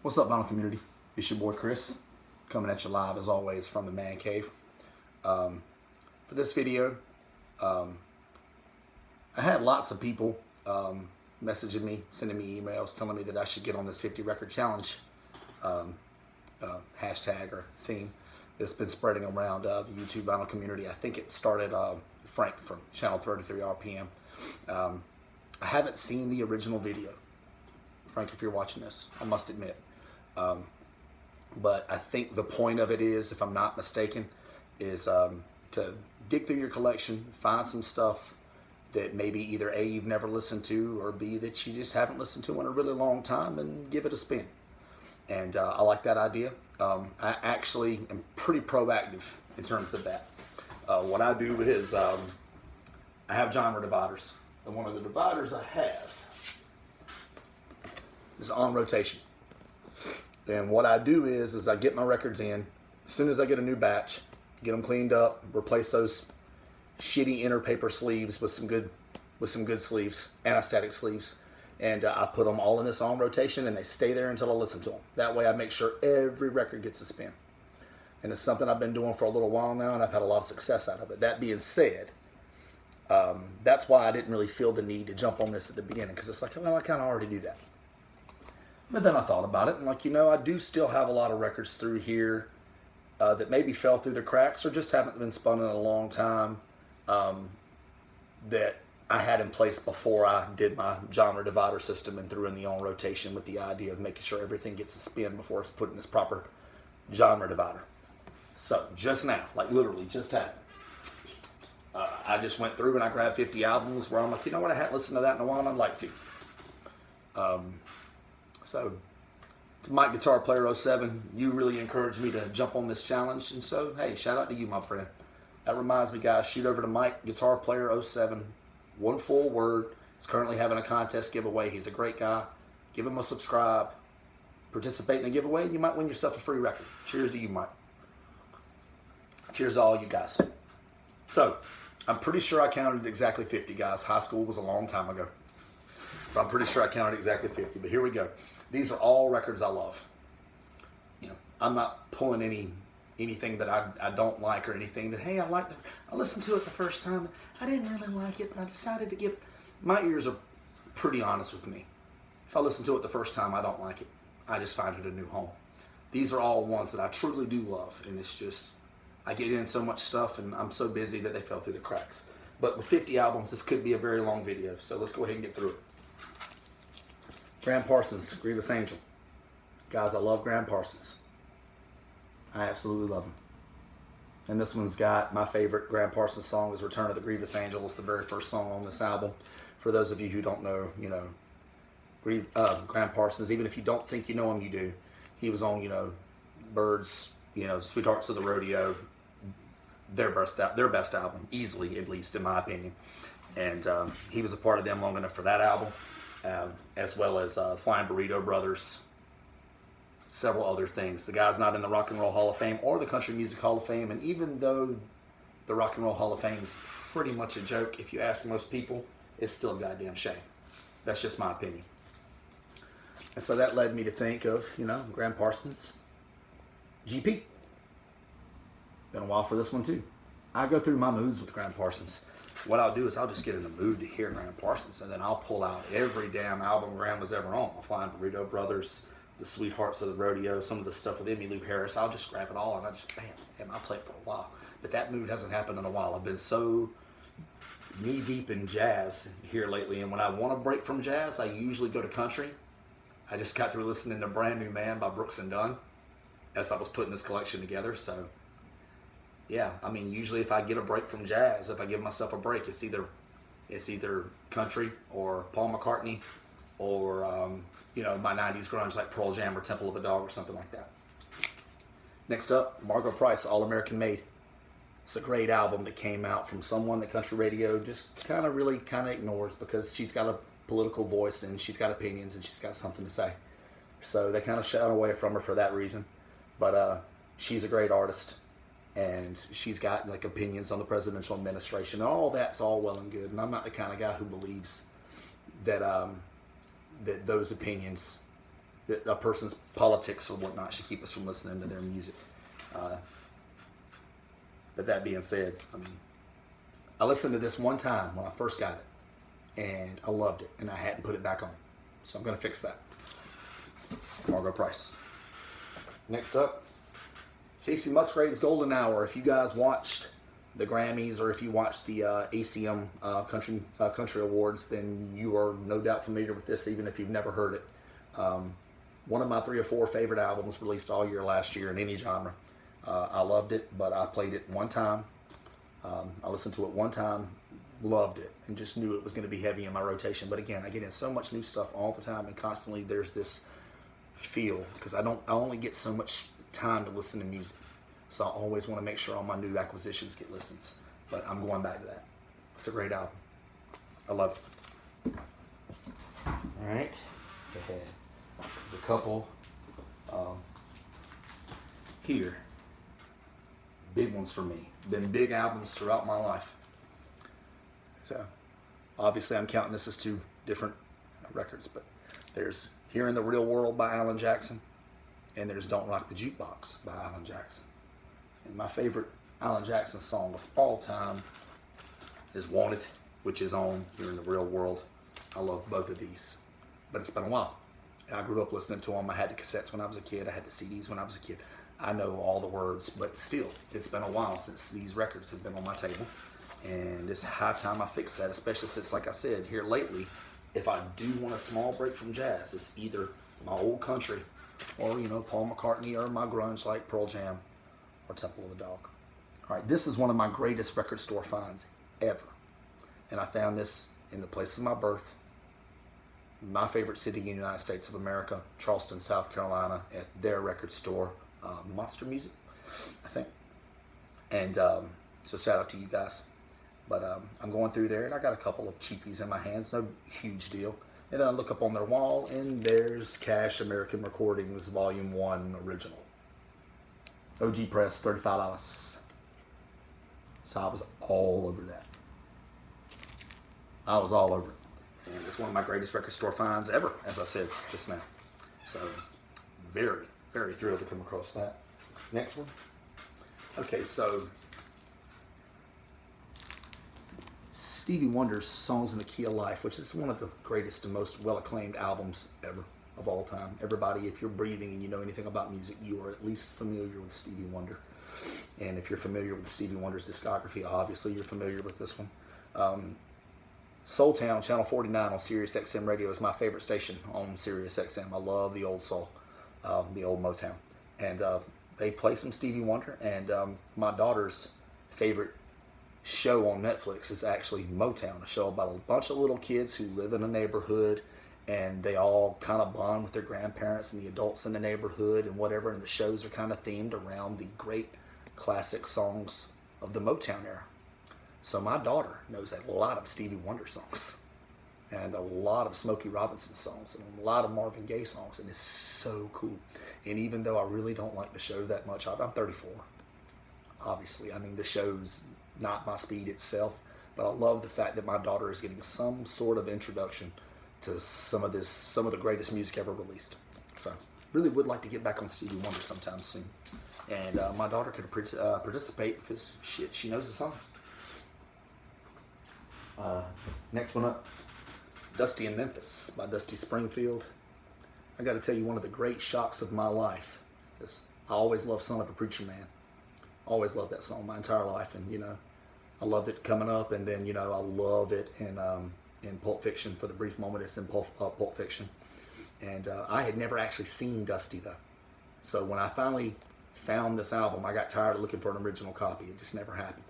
What's up, vinyl community? It's your boy Chris, coming at you live as always from the man cave. For this video, I had lots of people messaging me, sending me emails, telling me that I should get on this 50 record challenge hashtag or theme that's been spreading around the YouTube vinyl community. I think it started Frank from channel 33 RPM. I haven't seen the original video. Frank, if you're watching this, I must admit. But I think the point of it is, if I'm not mistaken, is to dig through your collection, find some stuff that maybe either A, you've never listened to, or B, that you just haven't listened to in a really long time, and give it a spin. And I like that idea. I actually am pretty proactive in terms of that. What I do is I have genre dividers. And one of the dividers I have is on rotation. And what I do is I get my records in. As soon as I get a new batch, get them cleaned up, replace those shitty inner paper sleeves with some good sleeves, anesthetic sleeves, and I put them all in this on rotation, and they stay there until I listen to them. That way I make sure every record gets a spin. And it's something I've been doing for a little while now, and I've had a lot of success out of it. That being said, that's why I didn't really feel the need to jump on this at the beginning, because it's like, well, I kind of already do that. But then I thought about it, and like, I do still have a lot of records through here that maybe fell through the cracks or just haven't been spun in a long time that I had in place before I did my genre divider system and threw in the on rotation with the idea of making sure everything gets a spin before it's put in this proper genre divider. So just now, like literally just happened, I just went through and I grabbed 50 albums where I'm like, you know what, I hadn't listened to that in a while and I'd like to. So, to Mike Guitar Player 07, you really encouraged me to jump on this challenge, and so, hey, shout out to you, my friend. That reminds me, guys, shoot over to Mike Guitar Player 07, one full word. He's currently having a contest giveaway. He's a great guy. Give him a subscribe. Participate in the giveaway, and you might win yourself a free record. Cheers to you, Mike. Cheers to all you guys. So, I'm pretty sure I counted exactly 50, guys. High school was a long time ago. But I'm pretty sure I counted exactly 50, but here we go. These are all records I love. I'm not pulling anything that I don't like or anything that, hey, I listened to it the first time. I didn't really like it, but I decided to give. My ears are pretty honest with me. If I listen to it the first time, I don't like it. I just find it a new home. These are all ones that I truly do love, and it's just, I get in so much stuff, and I'm so busy that they fell through the cracks. But with 50 albums, this could be a very long video, so let's go ahead and get through it. Tramp Parsons, Grievous Angel. Guys, I love Tramp Parsons. I absolutely love him. And this one's got my favorite Tramp Parsons song is Return of the Grievous Angel. It's the very first song on this album. For those of you who don't know, Tramp Parsons, even if you don't think you know him, you do. He was on, Birds, Sweethearts of the Rodeo, their best album, easily, at least in my opinion. And he was a part of them long enough for that album. As well as Flying Burrito Brothers, several other things. The guy's not in the Rock and Roll Hall of Fame or the Country Music Hall of Fame, and even though the Rock and Roll Hall of Fame is pretty much a joke, if you ask most people, it's still a goddamn shame. That's just my opinion. And so that led me to think of, Tramp Parsons, GP. Been a while for this one too. I go through my moods with Tramp Parsons. What I'll do is I'll just get in the mood to hear Tramp Parsons, and then I'll pull out every damn album Graham was ever on. The Flying Burrito Brothers, the Sweethearts of the Rodeo, some of the stuff with Emmylou Harris. I'll just grab it all and I just, bam, I'll play it for a while. But that mood hasn't happened in a while. I've been so knee-deep in jazz here lately, and when I want to break from jazz, I usually go to country. I just got through listening to Brand New Man by Brooks and Dunn as I was putting this collection together, so... yeah, usually if I get a break from jazz, if I give myself a break, it's either country or Paul McCartney or, my 90s grunge like Pearl Jam or Temple of the Dog or something like that. Next up, Margo Price, All American Made. It's a great album that came out from someone that country radio just really ignores because she's got a political voice and she's got opinions and she's got something to say. So they kind of shy away from her for that reason. But she's a great artist. And she's got opinions on the presidential administration. And all that's all well and good. And I'm not the kind of guy who believes that that those opinions that a person's politics or whatnot should keep us from listening to their music. But that being said, I mean, I listened to this one time when I first got it, and I loved it, and I hadn't put it back on. So I'm going to fix that. Margo Price. Next up, Kacey Musgraves' Golden Hour. If you guys watched the Grammys or if you watched the ACM Country Awards, then you are no doubt familiar with this, even if you've never heard it. One of my 3 or 4 favorite albums released all year last year in any genre. I loved it, but I played it one time. I listened to it one time, loved it, and just knew it was going to be heavy in my rotation. But again, I get in so much new stuff all the time, and constantly there's this feel, because I only get so much time to listen to music. So I always want to make sure all my new acquisitions get listens. But I'm going back to that. It's a great album. I love it. All right. Go ahead. There's a couple here. Big ones for me. Been big albums throughout my life. So obviously I'm counting this as 2 different records, but there's Here in the Real World by Alan Jackson, and there's Don't Rock the Jukebox by Alan Jackson. And my favorite Alan Jackson song of all time is Wanted, which is on Here in the Real World. I love both of these, but it's been a while. I grew up listening to them. I had the cassettes when I was a kid. I had the CDs when I was a kid. I know all the words, but still, it's been a while since these records have been on my table. And it's high time I fix that, especially since, like I said, here lately, if I do want a small break from jazz, it's either my old country or, Paul McCartney, or my grunge like Pearl Jam or Temple of the Dog. All right, this is one of my greatest record store finds ever. And I found this in the place of my birth, my favorite city in the United States of America, Charleston, South Carolina, at their record store, Monster Music, I think. And so shout out to you guys. But I'm going through there, and I got a couple of cheapies in my hands, no huge deal. And then I look up on their wall, and there's Cash American Recordings Volume 1 Original. OG Press, $35. So I was all over that. I was all over it. And it's one of my greatest record store finds ever, as I said just now. So very, very thrilled to come across that. Next one. Okay, so Stevie Wonder's Songs in the Key of Life, which is one of the greatest and most well-acclaimed albums ever of all time. Everybody, if you're breathing and you know anything about music, you are at least familiar with Stevie Wonder. And if you're familiar with Stevie Wonder's discography, obviously you're familiar with this one. Soul Town, Channel 49 on Sirius XM Radio is my favorite station on Sirius XM. I love the old soul, the old Motown. And they play some Stevie Wonder, and my daughter's favorite show on Netflix is actually Motown, a show about a bunch of little kids who live in a neighborhood, and they all kind of bond with their grandparents and the adults in the neighborhood and whatever, and the shows are kind of themed around the great classic songs of the Motown era. So my daughter knows a lot of Stevie Wonder songs, and a lot of Smokey Robinson songs, and a lot of Marvin Gaye songs, and it's so cool. And even though I really don't like the show that much, I'm 34, obviously. I mean, the show's not my speed itself, but I love the fact that my daughter is getting some sort of introduction to some of the greatest music ever released. So really would like to get back on Stevie Wonder sometime soon. And my daughter could participate because shit, she knows the song. Next one up, Dusty in Memphis by Dusty Springfield. I got to tell you, one of the great shocks of my life is I always loved Son of a Preacher Man. Always loved that song my entire life, and I loved it coming up, and then I love it in Pulp Fiction for the brief moment it's in Pulp Fiction. And I had never actually seen Dusty though, so when I finally found this album, I got tired of looking for an original copy. It just never happened.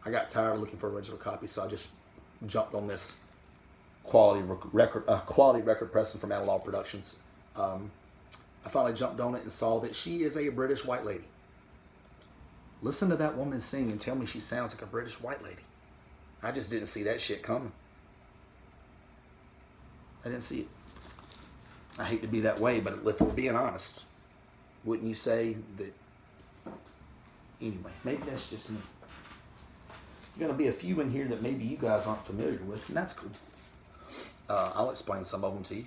I got tired of looking for an original copy, so I just jumped on this quality record pressing from Analog Productions. I finally jumped on it and saw that she is a British white lady. Listen to that woman sing and tell me she sounds like a British white lady. I just didn't see that shit coming. I didn't see it. I hate to be that way, but if we're being honest, wouldn't you say that? Anyway, maybe that's just me. There's going to be a few in here that maybe you guys aren't familiar with, and that's cool. I'll explain some of them to you.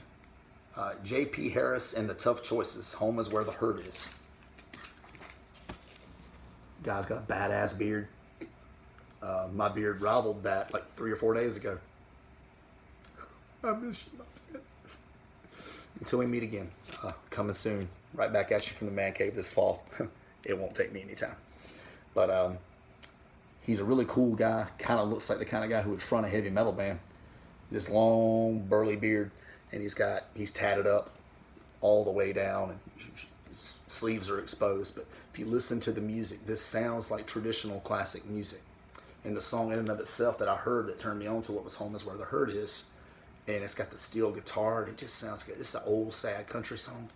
J.P. Harris and the Tough Choices. Home is where the hurt is. Guy's got a badass beard. My beard rivaled that like 3 or 4 days ago. I miss you, my friend. Until we meet again. Coming soon. Right back at you from the man cave this fall. It won't take me any time. But he's a really cool guy. Kind of looks like the kind of guy who would front a heavy metal band. This long, burly beard. And he's tatted up all the way down. And his sleeves are exposed. But if you listen to the music, this sounds like traditional classic music. And the song in and of itself that I heard that turned me on to what was Home is Where the Hurt Is. And it's got the steel guitar, and it just sounds good. It's an old, sad country song,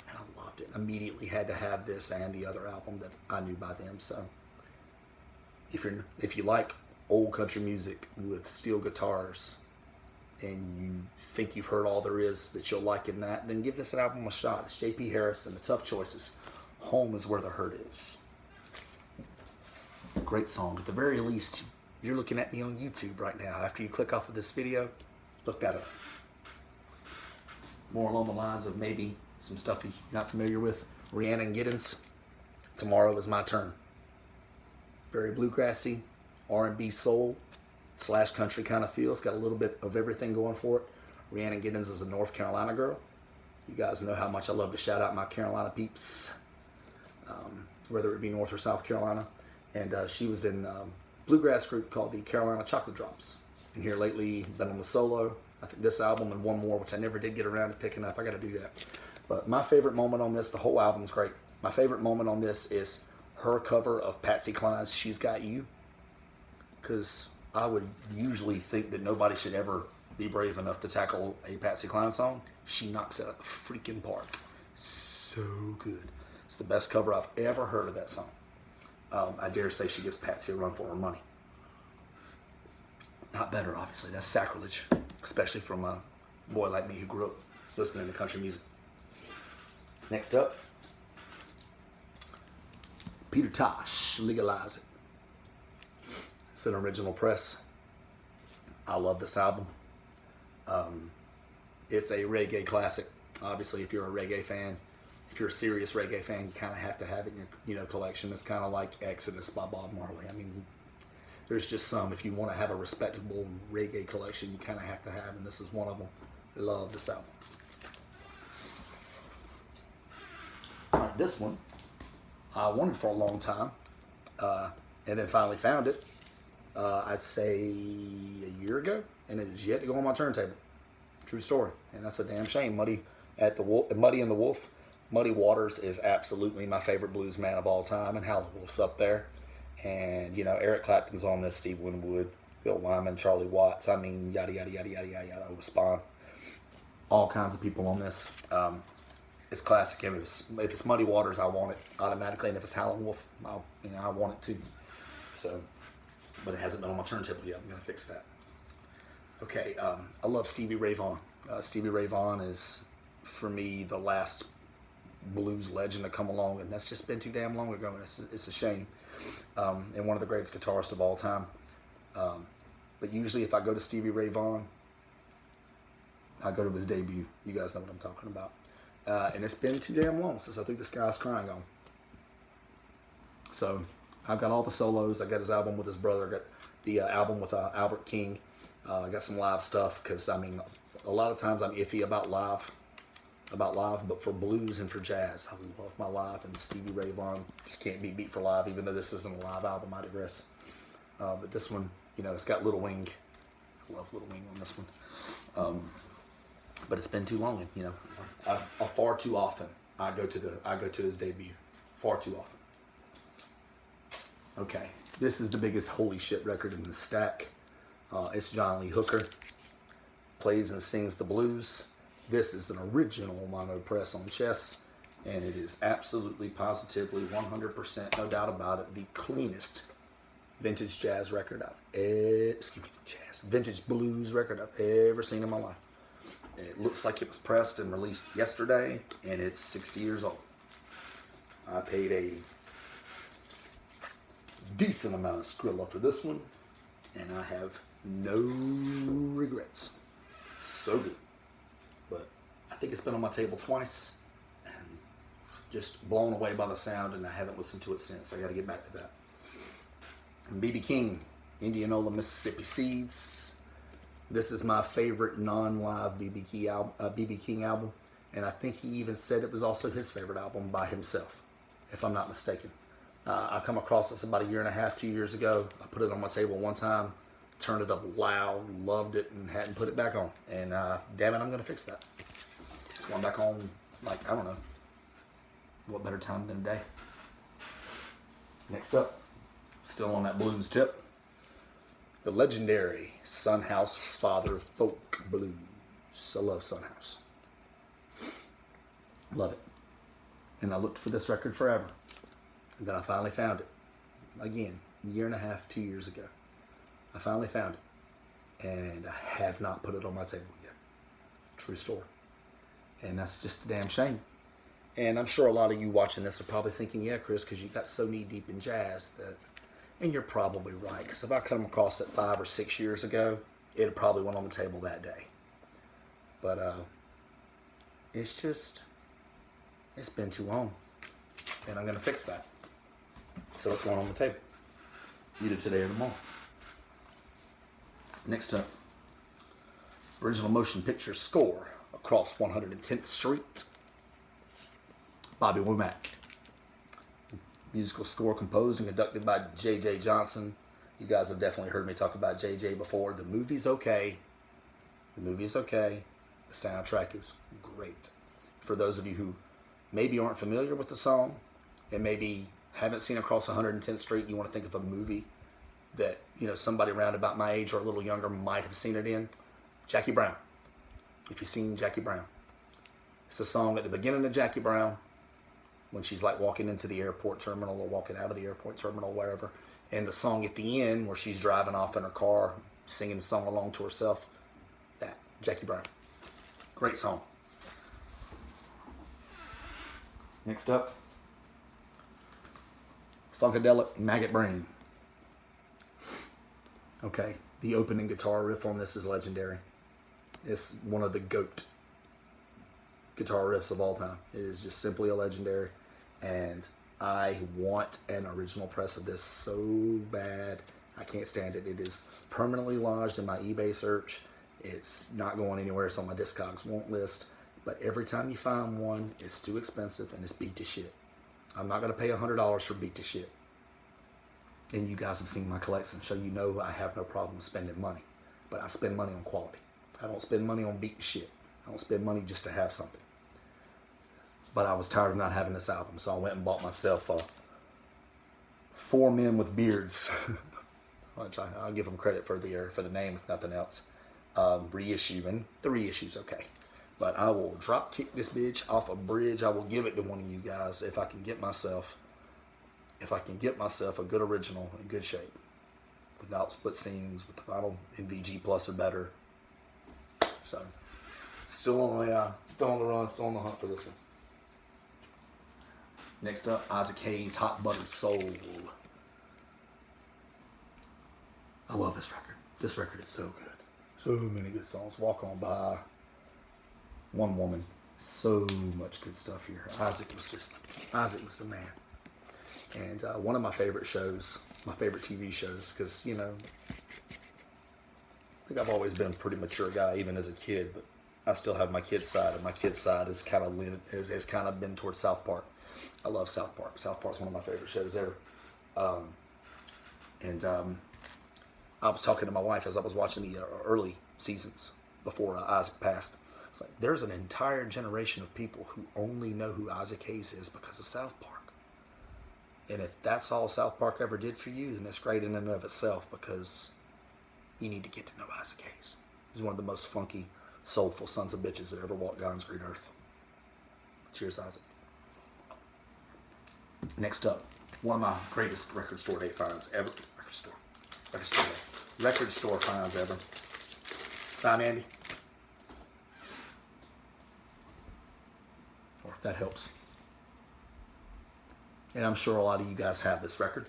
and I loved it. Immediately had to have this and the other album that I knew by them. So, if you like old country music with steel guitars, and you think you've heard all there is that you'll like in that, then give this album a shot. It's J.P. Harris and the Tough Choices. Home is Where the Hurt Is. Great song. At the very least, you're looking at me on YouTube right now. After you click off of this video, look that up. More along the lines of maybe some stuff you're not familiar with. Rhiannon Giddens, Tomorrow Is My Turn. Very bluegrassy, R&B soul / country kind of feel. It's got a little bit of everything going for it. Rhiannon Giddens is a North Carolina girl. You guys know how much I love to shout out my Carolina peeps, whether it be North or South Carolina. And she was in a bluegrass group called the Carolina Chocolate Drops. And here lately, been on the solo. I think this album and one more, which I never did get around to picking up. I got to do that. But my favorite moment on this, the whole album's great. My favorite moment on this is her cover of Patsy Cline's She's Got You. Because I would usually think that nobody should ever be brave enough to tackle a Patsy Cline song. She knocks it out of the freaking park. So good. It's the best cover I've ever heard of that song. I dare say she gives Patsy a run for her money. Not better, obviously. That's sacrilege. Especially from a boy like me who grew up listening to country music. Next up, Peter Tosh, Legalize It. It's an original press. I love this album. It's a reggae classic. Obviously, if you're a reggae fan, if you're a serious reggae fan, you kind of have to have it in your collection. It's kind of like Exodus by Bob Marley. I mean, there's just some. If you want to have a respectable reggae collection, you kind of have to have, and this is one of them. I love this album. All right, this one I wanted for a long time, and then finally found it. I'd say a year ago, and it is yet to go on my turntable. True story, and that's a damn shame. Muddy and the Wolf. Muddy Waters is absolutely my favorite blues man of all time, and Howlin' Wolf's up there. And, Eric Clapton's on this, Steve Winwood, Bill Wyman, Charlie Watts, yada, yada, yada, yada, yada, yada, over Spawn. All kinds of people on this. It's classic. If it's Muddy Waters, I want it automatically. And if it's Howlin' Wolf, I want it too. So, but it hasn't been on my turntable yet. I'm going to fix that. Okay, I love Stevie Ray Vaughan. Stevie Ray Vaughan is, for me, the last blues legend to come along, and that's just been too damn long ago, and it's a shame. And one of the greatest guitarists of all time. But usually if I go to Stevie Ray Vaughan, I go to his debut. You guys know what I'm talking about. And it's been too damn long since I threw The Sky's Crying on. So I've got all the solos. I got his album with his brother. I got the album with Albert King. I got some live stuff because, a lot of times I'm iffy about live, but for blues and for jazz, I love my live, and Stevie Ray Vaughan just can't be beat for live, even though this isn't a live album, I digress. But this one, it's got Little Wing. I love Little Wing on this one. But it's been too long, and I far too often I go to his debut, far too often. Okay, this is the biggest holy shit record in the stack. It's John Lee Hooker, plays and sings the blues. This is an original mono press on chess, and it is absolutely, positively, 100%, no doubt about it, the cleanest vintage jazz record vintage blues record I've ever seen in my life. It looks like it was pressed and released yesterday, and it's 60 years old. I paid a decent amount of Skrilla for this one, and I have no regrets. So good. But I think it's been on my table twice, and just blown away by the sound, and I haven't listened to it since. I got to get back to that. B.B. King, Indianola, Mississippi Seeds. This is my favorite non-live B.B. King album, and I think he even said it was also his favorite album by himself, if I'm not mistaken. I come across this about 1.5 years, 2 years ago. I put it on my table one time, turned it up loud, loved it, and hadn't put it back on. And damn it, I'm going to fix that. It's going back on, like, I don't know, what better time than a day. Next up, still on that blues tip, the legendary Son House Father Folk Blues. I love Son House. Love it. And I looked for this record forever. And then I finally found it. Again, 1.5 years, 2 years ago. I finally found it. And I have not put it on my table yet. True story. And that's just a damn shame. And I'm sure a lot of you watching this are probably thinking, yeah, Chris, because you got so knee deep in jazz that, and you're probably right. Because if I come across it 5 or 6 years ago, it probably went on the table that day. But it's been too long. And I'm going to fix that. So it's going on the table. Either today or tomorrow. Next up, original motion picture score, Across 110th Street, Bobby Womack. Musical score composed and conducted by J.J. Johnson. You guys have definitely heard me talk about J.J. before. The movie's okay. The soundtrack is great. For those of you who maybe aren't familiar with the song and maybe haven't seen Across 110th Street, you want to think of a movie that, you know, somebody around about my age or a little younger might have seen it in. Jackie Brown. If you've seen Jackie Brown. It's a song at the beginning of Jackie Brown when she's like walking into the airport terminal or walking out of the airport terminal, wherever. And the song at the end where she's driving off in her car, singing the song along to herself. That, Jackie Brown. Great song. Next up, Funkadelic Brain. Okay, the opening guitar riff on this is legendary. It's one of the GOAT guitar riffs of all time. It is just simply a legendary, and I want an original press of this so bad. I can't stand it. It is permanently lodged in my eBay search. It's not going anywhere. It's on my Discogs want list. But every time you find one, it's too expensive and it's beat to shit. I'm not going to pay $100 for beat to shit. And you guys have seen my collection, so you know I have no problem spending money. But I spend money on quality. I don't spend money on beat to shit. I don't spend money just to have something. But I was tired of not having this album, so I went and bought myself 4 Men with Beards. Which I'll give them credit for the name, if nothing else. Reissue, and the reissue's okay. But I will drop kick this bitch off a bridge. I will give it to one of you guys if I can get myself a good original in good shape, without split seams, with the vinyl NVG plus or better. So still on the run, still on the hunt for this one. Next up, Isaac Hayes' Hot Buttered Soul. I love this record. This record is so good. So many good songs. Walk On By, One Woman. So much good stuff here. Isaac was the man. And one of my favorite shows, my favorite TV shows, because, you know, I think I've always been a pretty mature guy, even as a kid, but I still have my kid's side, and my kid's side is kind of been towards South Park. I love South Park. South Park's one of my favorite shows ever. I was talking to my wife as I was watching the early seasons before Isaac passed. It's like, there's an entire generation of people who only know who Isaac Hayes is because of South Park. And if that's all South Park ever did for you, then it's great in and of itself, because you need to get to know Isaac Hayes. He's one of the most funky, soulful sons of bitches that ever walked God's green earth. Cheers, Isaac. Next up, one of my greatest record store day finds ever. Record store finds ever. Sign Andy. Or if that helps. And I'm sure a lot of you guys have this record.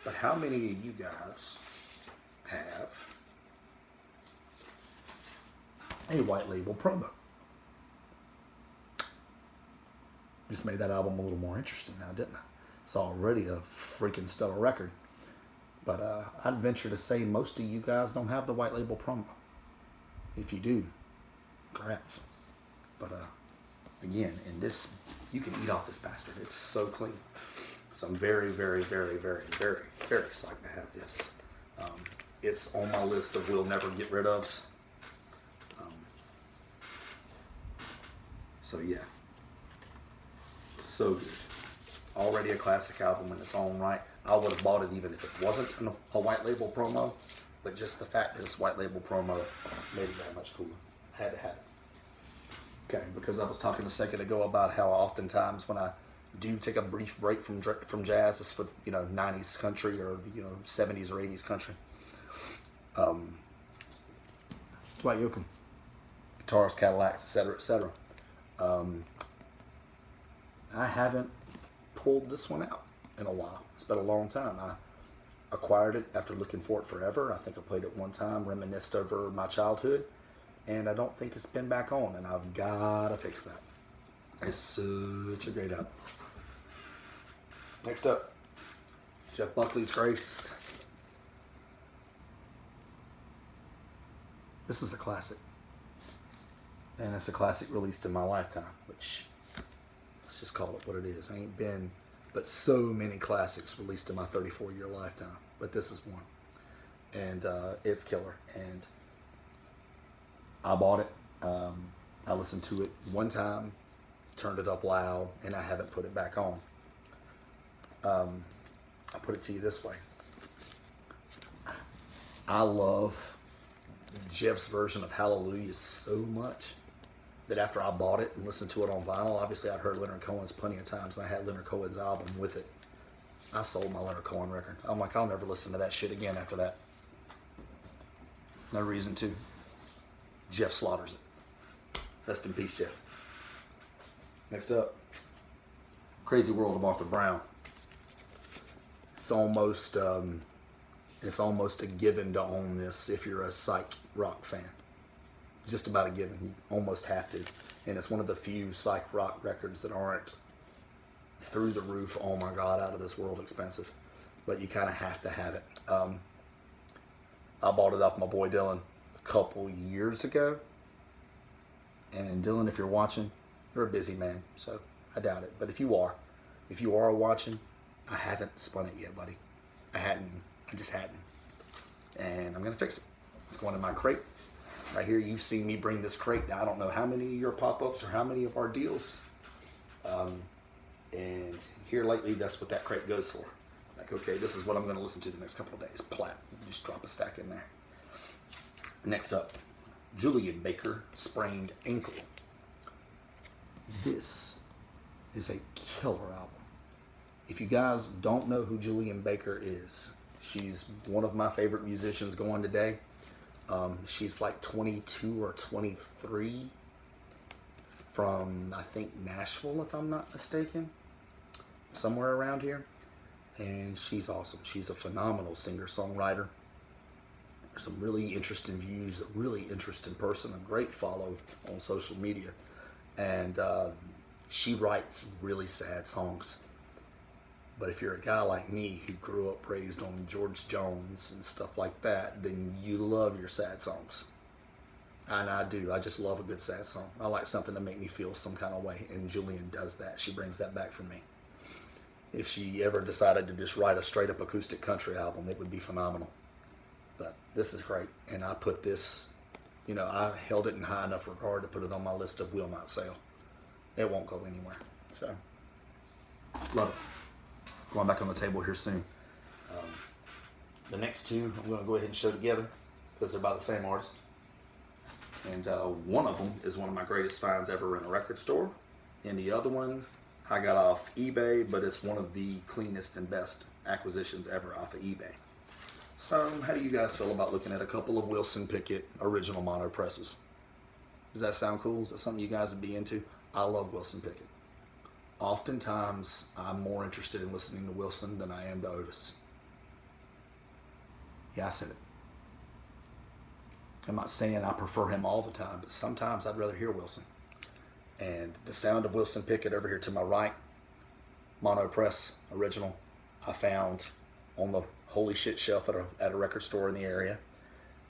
But how many of you guys have a white label promo? Just made that album a little more interesting now, didn't I? It's already a freaking stellar record. But I'd venture to say most of you guys don't have the white label promo. If you do, congrats. But again, in this, you can eat off this bastard. It's so clean. So I'm very, very, very, very, very, very excited to have this. It's on my list of we'll never get rid ofs. So yeah, so good. Already a classic album in its own right. I would have bought it even if it wasn't a white label promo, but just the fact that it's white label promo made it that much cooler. Had to have it. Okay, because I was talking a second ago about how oftentimes when I do take a brief break from jazz, it's for 90s country or 70s or 80s country. Dwight Yoakam, guitars, Cadillacs, etc., etc. I haven't pulled this one out in a while. It's been a long time. I acquired it after looking for it forever. I think I played it one time, reminisced over my childhood, and I don't think it's been back on, and I've got to fix that. It's such a great album. Next up, Jeff Buckley's Grace. This is a classic. And it's a classic released in my lifetime, which, let's just call it what it is. I ain't been but so many classics released in my 34-year lifetime, but this is one. And it's killer. And I bought it. I listened to it one time, turned it up loud, and I haven't put it back on. I'll put it to you this way. I love Jeff's version of Hallelujah so much that after I bought it and listened to it on vinyl, obviously I'd heard Leonard Cohen's plenty of times, and I had Leonard Cohen's album with it. I sold my Leonard Cohen record. I'm like, I'll never listen to that shit again after that. No reason to. Jeff slaughters it. Rest in peace, Jeff. Next up, Crazy World of Arthur Brown. It's almost a given to own this if you're a psych rock fan. It's just about a given. You almost have to. And it's one of the few psych rock records that aren't through the roof, oh my God, out of this world expensive. But you kind of have to have it. I bought it off my boy Dylan a couple years ago. And Dylan, if you're watching, you're a busy man, so I doubt it. But if you are watching, I haven't spun it yet, buddy. I just hadn't. And I'm going to fix it. It's going in my crate. Right here, you've seen me bring this crate. Now, I don't know how many of your pop-ups or how many of our deals. And here lately, that's what that crate goes for. Like, okay, this is what I'm going to listen to the next couple of days. Plat. Just drop a stack in there. Next up, Julian Baker, Sprained Ankle. This is a killer album. If you guys don't know who Julian Baker is, she's one of my favorite musicians going today. She's like 22 or 23 from, I think, Nashville, if I'm not mistaken. Somewhere around here. And she's awesome. She's a phenomenal singer-songwriter. Some really interesting views, a really interesting person, a great follow on social media. And she writes really sad songs. But if you're a guy like me who grew up raised on George Jones and stuff like that, then you love your sad songs. And I do. I just love a good sad song. I like something to make me feel some kind of way. And Julian does that. She brings that back for me. If she ever decided to just write a straight up acoustic country album, it would be phenomenal. But this is great. And I put this, I held it in high enough regard to put it on my list of will not sell. It won't go anywhere. So, love it. Going back on the table here soon. The next two I'm going to go ahead and show together because they're by the same artist. And one of them is one of my greatest finds ever in a record store. And the other one I got off eBay, but it's one of the cleanest and best acquisitions ever off of eBay. So how do you guys feel about looking at a couple of Wilson Pickett original mono presses? Does that sound cool? Is that something you guys would be into? I love Wilson Pickett. Oftentimes, I'm more interested in listening to Wilson than I am to Otis. Yeah, I said it. I'm not saying I prefer him all the time, but sometimes I'd rather hear Wilson. And The Sound of Wilson Pickett over here to my right, mono press original, I found on the holy shit shelf at a record store in the area.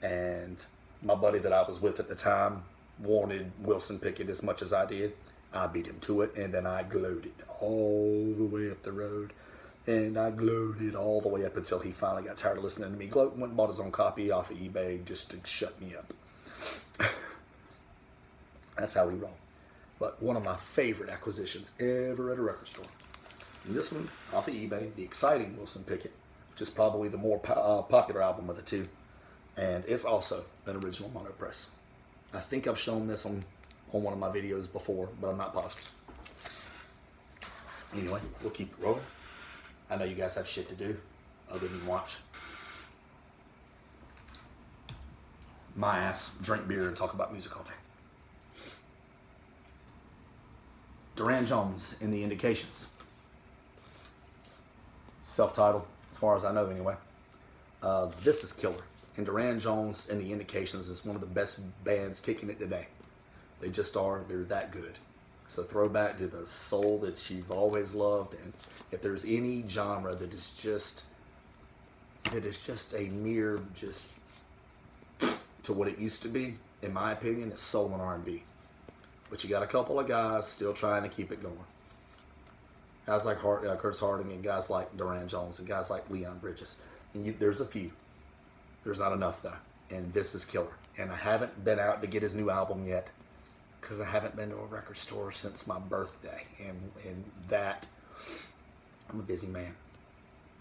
And my buddy that I was with at the time wanted Wilson Pickett as much as I did. I beat him to it, and then I gloated all the way up the road. And I gloated all the way up until he finally got tired of listening to me gloat and went and bought his own copy off of eBay just to shut me up. That's how we roll. But one of my favorite acquisitions ever at a record store. And this one, off of eBay, the exciting Wilson Pickett, which is probably the more popular album of the two. And it's also an original mono press. I think I've shown this on one of my videos before, but I'm not positive. Anyway, we'll keep it rolling. I know you guys have shit to do other than watch my ass drink beer and talk about music all day. Duran Jones in the Indications. Self-titled, as far as I know anyway. This is killer. And Duran Jones and the Indications is one of the best bands kicking it today. They just are. They're that good. It's a throwback to the soul that you've always loved. And if there's any genre that is just a mere just to what it used to be, in my opinion, it's soul and R&B. But you got a couple of guys still trying to keep it going. Guys like Curtis Harding and guys like Duran Jones and guys like Leon Bridges. And there's a few. There's not enough though. And this is killer. And I haven't been out to get his new album yet because I haven't been to a record store since my birthday. And that, I'm a busy man.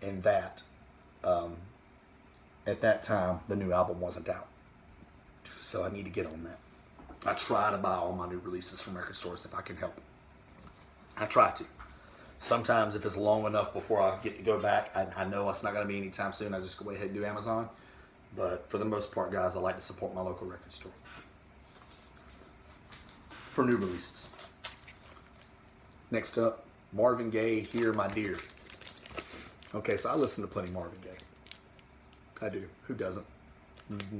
And that, at that time, the new album wasn't out. So I need to get on that. I try to buy all my new releases from record stores if I can help. I try to. Sometimes if it's long enough before I get to go back, I know it's not going to be anytime soon. I just go ahead and do Amazon. But for the most part, guys, I like to support my local record store for new releases. Next up, Marvin Gaye, Here My Dear. Okay, so I listen to plenty of Marvin Gaye. I do. Who doesn't?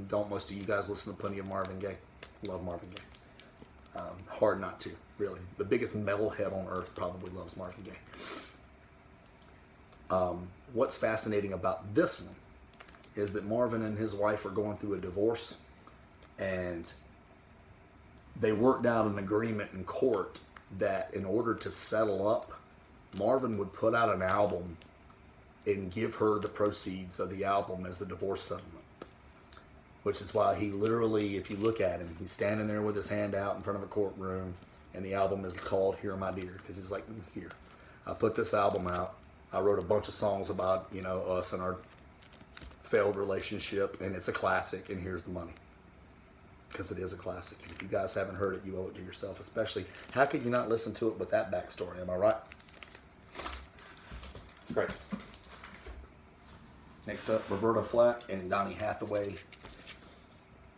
Don't most of you guys listen to plenty of Marvin Gaye? Love Marvin Gaye. Hard not to, really. The biggest metalhead on earth probably loves Marvin Gaye. What's fascinating about this one is that Marvin and his wife are going through a divorce, and they worked out an agreement in court that in order to settle up, Marvin would put out an album and give her the proceeds of the album as the divorce settlement. Which is why he literally, if you look at him, he's standing there with his hand out in front of a courtroom, and the album is called Here My Dear, because he's like, here, I put this album out. I wrote a bunch of songs about, us and our failed relationship, and it's a classic, and here's the money. Because it is a classic. And if you guys haven't heard it, you owe it to yourself, especially. How could you not listen to it with that backstory? Am I right? It's great. Next up, Roberta Flack and Donny Hathaway.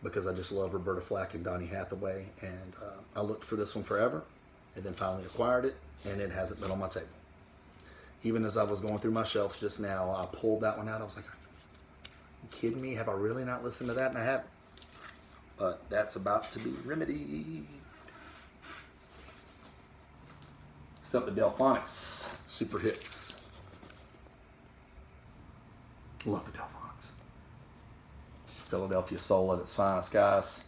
Because I just love Roberta Flack and Donny Hathaway, and I looked for this one forever, and then finally acquired it, and it hasn't been on my table. Even as I was going through my shelves just now, I pulled that one out. I was like, "Are you kidding me? Have I really not listened to that?" And I haven't. But that's about to be remedied. Except the Delfonics super hits. Love the Delfonics. Philadelphia soul at its finest, guys.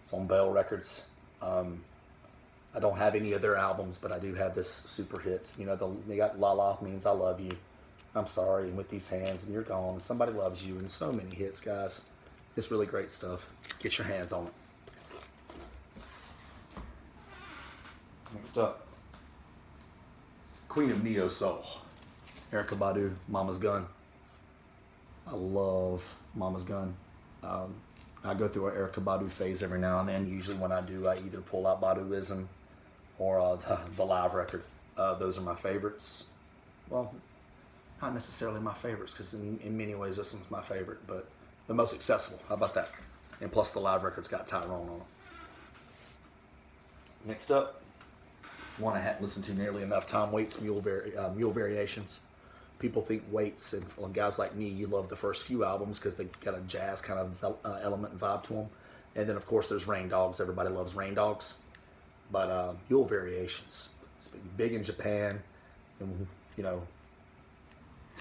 It's on Bell Records. I don't have any of their albums, but I do have this super hits. They got La La Means I Love You, I'm Sorry, and With These Hands, and You're Gone, and Somebody Loves You, and so many hits, guys. It's really great stuff. Get your hands on it. Next up, Queen of Neo Soul, Erykah Badu, Mama's Gun. I love Mama's Gun. I go through an Erykah Badu phase every now and then. Usually when I do, I either pull out Baduism or the live record. Those are my favorites. Well, not necessarily my favorites, because in many ways this one's my favorite, but the most accessible. How about that? And plus the live record's got Tyrone on it. Next up, one I hadn't listened to nearly enough, Tom Waits' Mule Variations. People think Waits, and guys like me, you love the first few albums because they got a jazz kind of element and vibe to them. And then, of course, there's Rain Dogs. Everybody loves Rain Dogs. But Yule Variations. It's big in Japan. And, you know,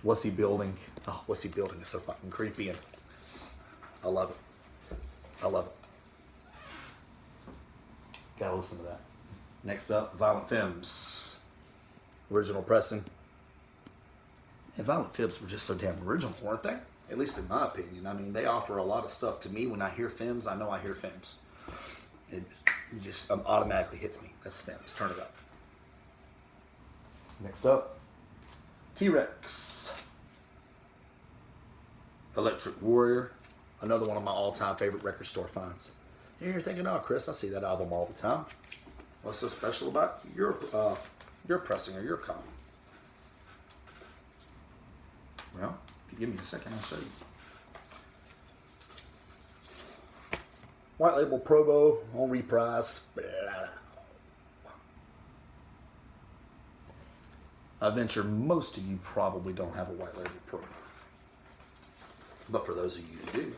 What's He Building? Oh, What's He Building is so fucking creepy, and I love it. I love it. Gotta listen to that. Next up, Violent Femmes. Original pressing. And Violent Femmes were just so damn original, weren't they? At least in my opinion. I mean, they offer a lot of stuff. To me, when I hear Femmes, I know I hear Femmes. It just automatically hits me. That's Femmes. Turn it up. Next up, TRex. Electric Warrior. Another one of my all-time favorite record store finds. And you're thinking, oh, Chris, I see that album all the time. What's so special about your pressing or your copy? Well, if you give me a second, I'll show you. White Label Probo on reprise. I venture most of you probably don't have a White Label Probo. But for those of you who do,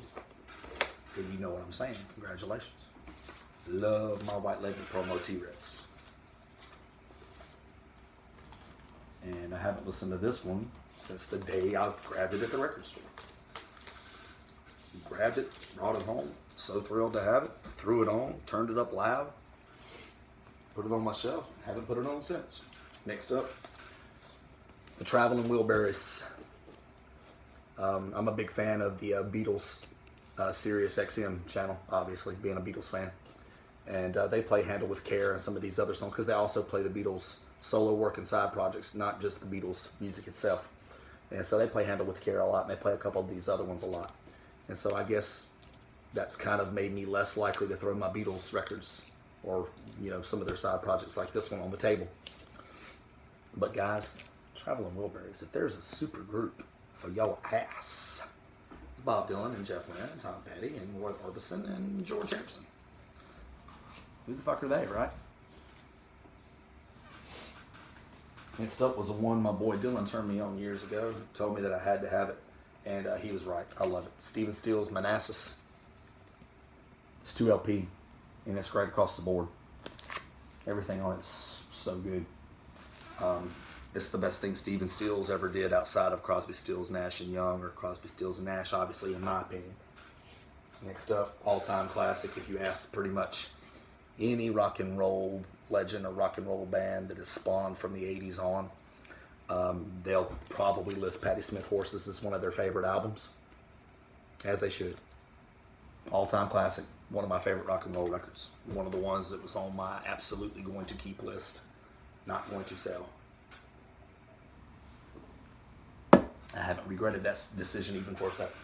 then you know what I'm saying. Congratulations. Love my White Label Promo T-Rex. And I haven't listened to this one since the day I grabbed it at the record store. Grabbed it, brought it home. So thrilled to have it. Threw it on, turned it up loud. Put it on my shelf. Haven't put it on since. Next up, the Traveling Wilburys. I'm a big fan of the Beatles Sirius XM channel, obviously, being a Beatles fan. And they play Handle with Care and some of these other songs because they also play the Beatles solo work and side projects, not just the Beatles music itself. And so they play Handle with Care a lot, and they play a couple of these other ones a lot. And so I guess that's kind of made me less likely to throw my Beatles records or, you know, some of their side projects like this one on the table. But guys, Traveling Wilburys, if there's a super group for your ass, it's Bob Dylan and Jeff Lynne and Tom Petty and Roy Orbison and George Harrison. Who the fuck are they, right? Next up was the one my boy Dylan turned me on years ago. Told me that I had to have it, and he was right. I love it. Stephen Stills' Manassas. It's 2 LP, and it's great across the board. Everything on it's so good. It's the best thing Stephen Stills ever did outside of Crosby, Stills, Nash and Young, or Crosby, Stills and Nash, obviously, in my opinion. Next up, all-time classic. If you ask pretty much any rock and roll legend or rock and roll band that has spawned from the 80s on, they'll probably list Patti Smith Horses as one of their favorite albums, as they should. All-time classic. One of my favorite rock and roll records. One of the ones that was on my absolutely going to keep list. Not going to sell. I haven't regretted that decision even for a second.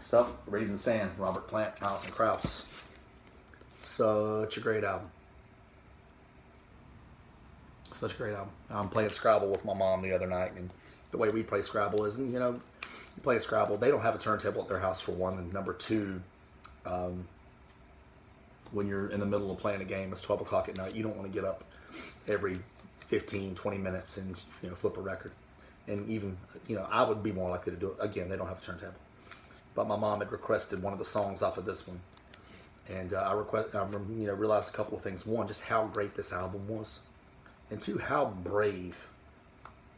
Stuff, Raising Sand, Robert Plant, Alison Krause. Such a great album. Such a great album. I'm playing Scrabble with my mom the other night, and the way we play Scrabble is, you know, you play Scrabble, they don't have a turntable at their house for one, and number two, when you're in the middle of playing a game, it's 12 o'clock at night, you don't want to get up every 15, 20 minutes and, you know, flip a record. And even, you know, I would be more likely to do it. Again, they don't have a turntable. But my mom had requested one of the songs off of this one. And I realized a couple of things. One, just how great this album was. And two, how brave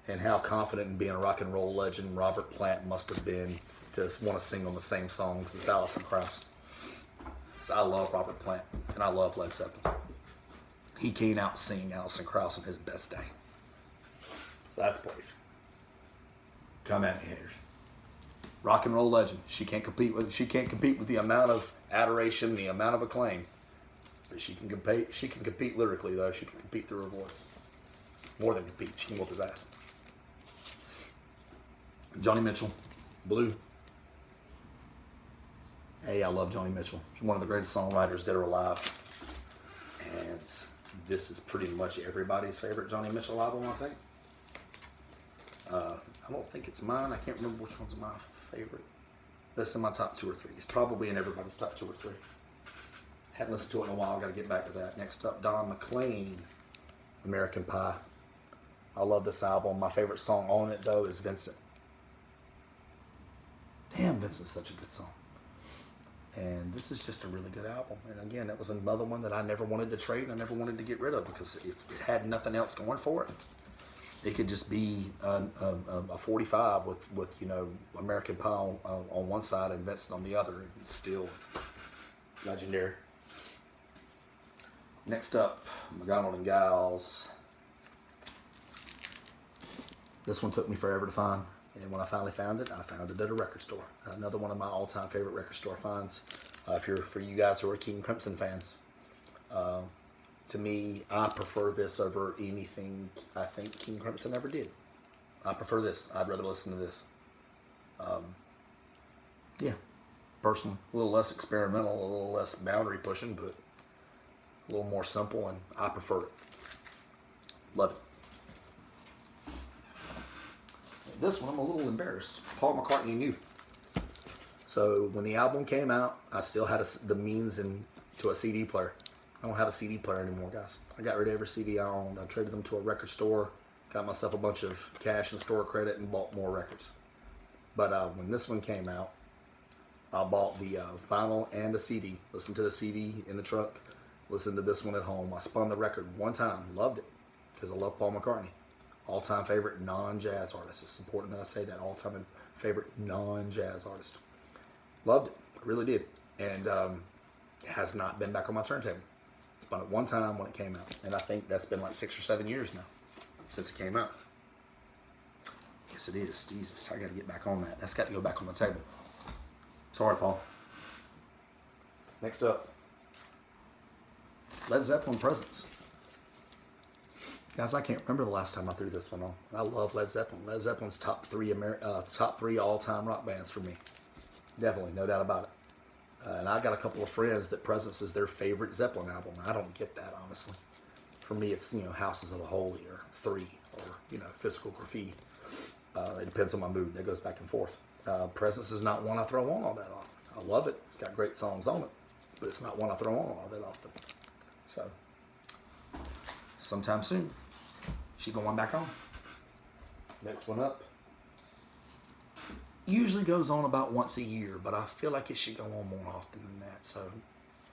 and how confident in being a rock and roll legend Robert Plant must have been to want to sing on the same songs as Alison Krause. So I love Robert Plant, and I love Led Zeppelin. He can't out-sing Alison Krause on his best day. So that's brave. Come at me, haters. Rock and roll legend. She can't compete with the amount of adoration, the amount of acclaim. But she can compete. She can compete lyrically, though. She can compete through her voice. More than compete. She can whoop his ass. Joni Mitchell, Blue. Hey, I love Joni Mitchell. She's one of the greatest songwriters dead or alive. And this is pretty much everybody's favorite Joni Mitchell album, I think. I don't think it's mine. I can't remember which one's my favorite. That's in my top 2 or 3. It's probably in everybody's top 2 or 3. Hadn't listened to it in a while. I've got to get back to that. Next up, Don McLean, American Pie. I love this album. My favorite song on it, though, is Vincent. Damn, Vincent's such a good song. And this is just a really good album. And again, it was another one that I never wanted to trade and I never wanted to get rid of, because if it had nothing else going for it, it could just be a 45 with you know, American Pie on one side and Vincent on the other. It's still legendary. Next up, McDonald and Giles. This one took me forever to find, and when I finally found it, I found it at a record store. Another one of my all-time favorite record store finds. For you guys who are King Crimson fans, to me, I prefer this over anything I think King Crimson ever did. I prefer this. I'd rather listen to this. Yeah, personally, a little less experimental, a little less boundary pushing, but a little more simple, and I prefer it. Love it. This one, I'm a little embarrassed. Paul McCartney knew. So when the album came out, I still had the means to a CD player. I don't have a CD player anymore, guys. I got rid of every CD I owned. I traded them to a record store, got myself a bunch of cash and store credit, and bought more records. But when this one came out, I bought the vinyl and the CD. Listened to the CD in the truck. Listened to this one at home. I spun the record one time. Loved it, because I love Paul McCartney. All-time favorite non-jazz artist. It's important that I say that. All-time favorite non-jazz artist. Loved it. I really did. And it has not been back on my turntable. Spun it one time when it came out. And I think that's been like 6 or 7 years now since it came out. Yes, it is. Jesus, I got to get back on that. That's got to go back on the table. Sorry, Paul. Next up, Led Zeppelin Presence. Guys, I can't remember the last time I threw this one on. I love Led Zeppelin. Led Zeppelin's top three all-time rock bands for me. Definitely, no doubt about it. And I got a couple of friends that Presence is their favorite Zeppelin album. I don't get that, honestly. For me, it's, you know, Houses of the Holy or 3 or, you know, Physical Graffiti. It depends on my mood. That goes back and forth. Presence is not one I throw on all that often. I love it. It's got great songs on it. But it's not one I throw on all that often. So, sometime soon. She going back on. Next one up. Usually goes on about once a year, but I feel like it should go on more often than that, so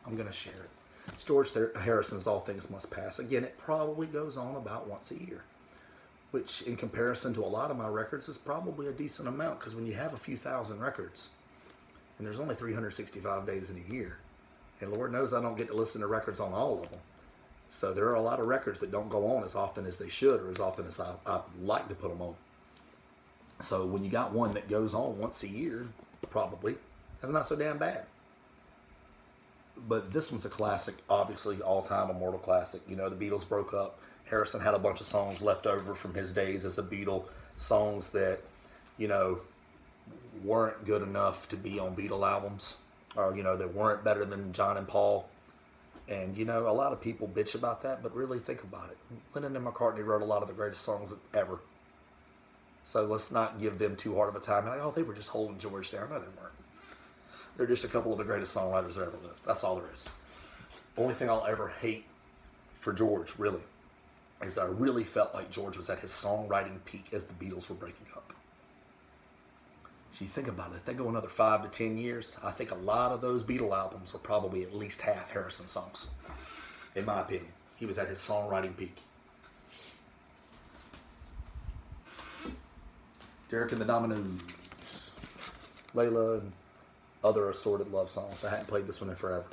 I'm going to share it. It's George Harrison's All Things Must Pass. Again, it probably goes on about once a year, which in comparison to a lot of my records is probably a decent amount, because when you have a few thousand records, and there's only 365 days in a year, and Lord knows I don't get to listen to records on all of them. So there are a lot of records that don't go on as often as they should, or as often as I'd like to put them on. So when you got one that goes on once a year, probably, that's not so damn bad. But this one's a classic, obviously all-time immortal classic. You know, the Beatles broke up. Harrison had a bunch of songs left over from his days as a Beatle, songs that, you know, weren't good enough to be on Beatle albums, or, you know, that weren't better than John and Paul. And, you know, a lot of people bitch about that, but really think about it. Lennon and McCartney wrote a lot of the greatest songs ever. So let's not give them too hard of a time. Like, oh, they were just holding George down. No, they weren't. They're just a couple of the greatest songwriters that ever lived. That's all there is. Only thing I'll ever hate for George, really, is that I really felt like George was at his songwriting peak as the Beatles were breaking up. So you think about it, if they go another 5 to 10 years, I think a lot of those Beatle albums are probably at least half Harrison songs. In my opinion. He was at his songwriting peak. Derek and the Dominoes. Layla and other assorted love songs. I hadn't played this one in forever.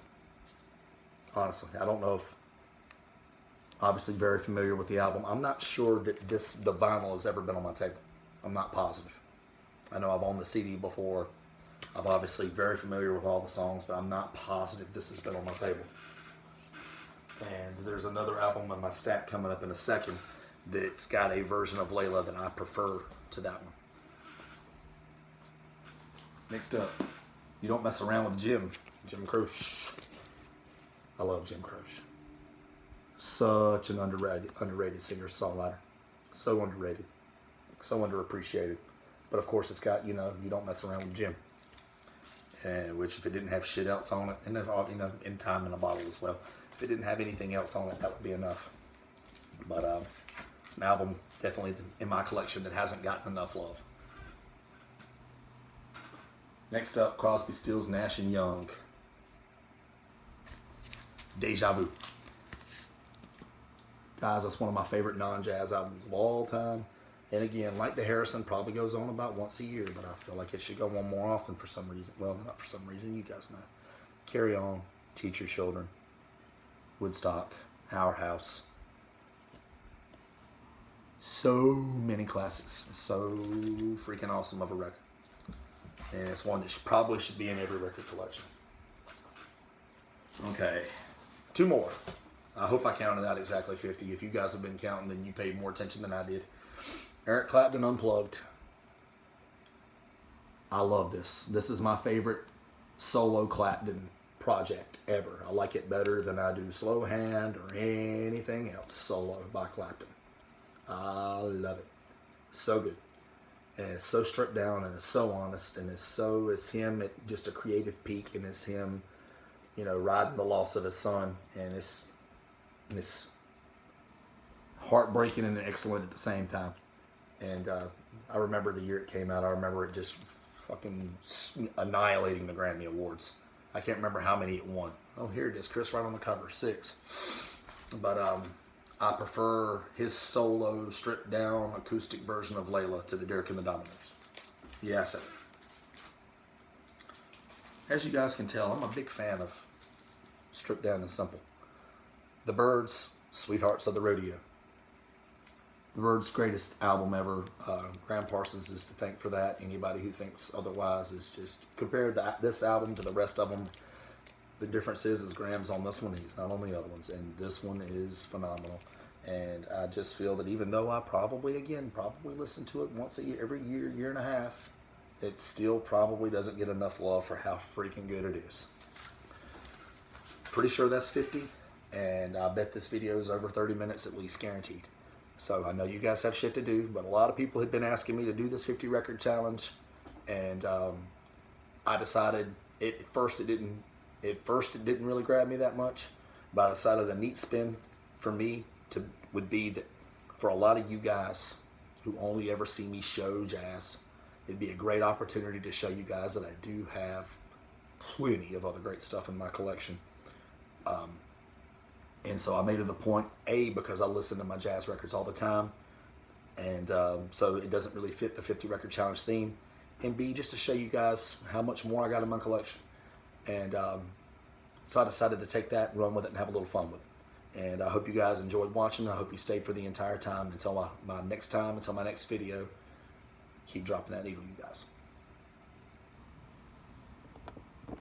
Honestly, I don't know if... Obviously very familiar with the album. I'm not sure that the vinyl has ever been on my table. I'm not positive. I know I've owned the CD before. I'm obviously very familiar with all the songs, but I'm not positive this has been on my table. And there's another album in my stack coming up in a second that's got a version of Layla that I prefer to that one. Next up, You Don't Mess Around with Jim Croce. I love Jim Croce. Such an underrated singer-songwriter. So underrated. So underappreciated. But of course it's got, you know, You Don't Mess Around with Jim. Which if it didn't have shit else on it, and you know, In Time in a Bottle as well. If it didn't have anything else on it, that would be enough. But it's an album definitely in my collection that hasn't gotten enough love. Next up, Crosby, Stills, Nash & Young. Deja Vu. Guys, that's one of my favorite non-jazz albums of all time. And again, like the Harrison, probably goes on about once a year, but I feel like it should go on more often for some reason. Well, not for some reason, you guys know. Carry On, Teach Your Children, Woodstock, Our House. So many classics. So freaking awesome of a record. And it's one that probably should be in every record collection. Okay, 2 more. I hope I counted out exactly 50. If you guys have been counting, then you paid more attention than I did. Eric Clapton, Unplugged. I love this. This is my favorite solo Clapton project ever. I like it better than I do Slow Hand or anything else solo by Clapton. I love it. So good. And it's so stripped down and it's so honest and it's him at just a creative peak and it's him, you know, riding the loss of his son, and it's heartbreaking and excellent at the same time. And I remember the year it came out. I remember it just fucking annihilating the Grammy Awards. I can't remember how many it won. Oh, here it is. Chris right on the cover, 6. But I prefer his solo, stripped down acoustic version of Layla to the Derek and the Dominos. Yeah, I said it. As you guys can tell, I'm a big fan of stripped down and simple. The Byrds, Sweethearts of the Rodeo. The Byrds' greatest album ever. Tramp Parsons is to thank for that. Anybody who thinks otherwise is just... Compare this album to the rest of them. The difference is Graham's on this one. He's not on the other ones. And this one is phenomenal. And I just feel that even though I probably listen to it once a year, every year, year and a half, it still probably doesn't get enough love for how freaking good it is. Pretty sure that's 50. And I bet this video is over 30 minutes at least, guaranteed. So I know you guys have shit to do, but a lot of people had been asking me to do this 50 record challenge, and I decided at first it didn't really grab me that much, but I decided a neat spin for me would be that for a lot of you guys who only ever see me show jazz, it'd be a great opportunity to show you guys that I do have plenty of other great stuff in my collection. And so I made it a point, A, because I listen to my jazz records all the time, and so it doesn't really fit the 50 record challenge theme, and B, just to show you guys how much more I got in my collection. And so I decided to take that, run with it, and have a little fun with it. And I hope you guys enjoyed watching. I hope you stayed for the entire time until my next video. Keep dropping that needle, you guys.